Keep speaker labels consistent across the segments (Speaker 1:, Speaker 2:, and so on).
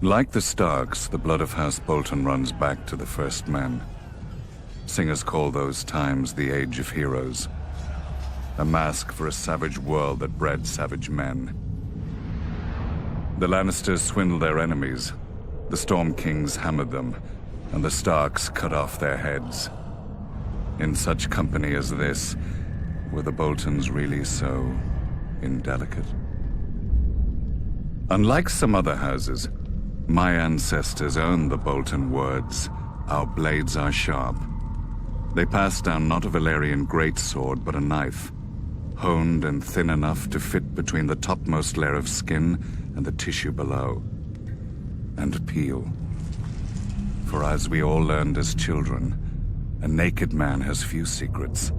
Speaker 1: Like the Starks, the blood of House Bolton runs back to the first men. Singers call those times the Age of Heroes, a mask for a savage world that bred savage men. The Lannisters swindled their enemies, the Storm Kings hammered them, and the Starks cut off their heads. In such company as this, were the Boltons really so indelicate? Unlike some other houses, my ancestors owned the Bolton words, "Our blades are sharp." They passed down not a Valyrian greatsword, but a knife, honed and thin enough to fit between the topmost layer of skin and the tissue below, and peel. For as we all learned as children, a naked man has few secrets,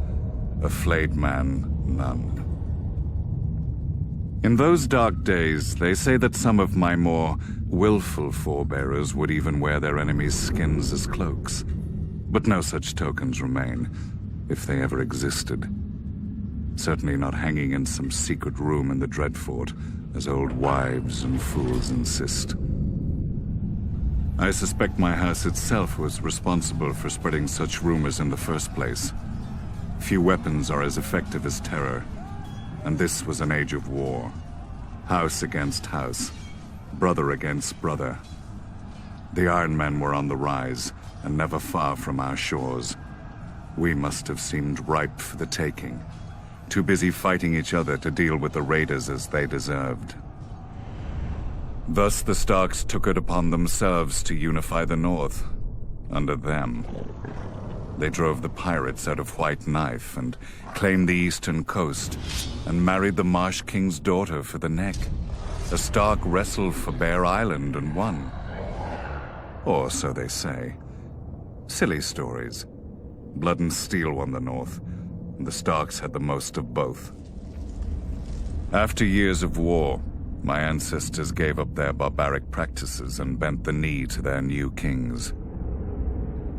Speaker 1: a flayed man none. In those dark days, they say that some of my more willful forebearers would even wear their enemies' skins as cloaks. But no such tokens remain, if they ever existed. Certainly not hanging in some secret room in the Dreadfort, as old wives and fools insist. I suspect my house itself was responsible for spreading such rumors in the first place. Few weapons are as effective as terror, and this was an age of war. House against house, brother against brother. The Iron Men were on the rise, and never far from our shores. We must have seemed ripe for the taking, too busy fighting each other to deal with the raiders as they deserved. Thus the Starks took it upon themselves to unify the North, under them. They drove the pirates out of White Knife and claimed the eastern coast, and married the Marsh King's daughter for the neck. The Stark wrestled for Bear Island and won. Or so they say. Silly stories. Blood and steel won the North, and the Starks had the most of both. After years of war, my ancestors gave up their barbaric practices and bent the knee to their new kings.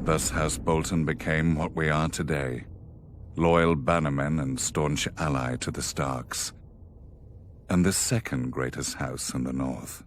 Speaker 1: Thus House Bolton became what we are today, loyal bannermen and staunch ally to the Starks, and the second greatest house in the North.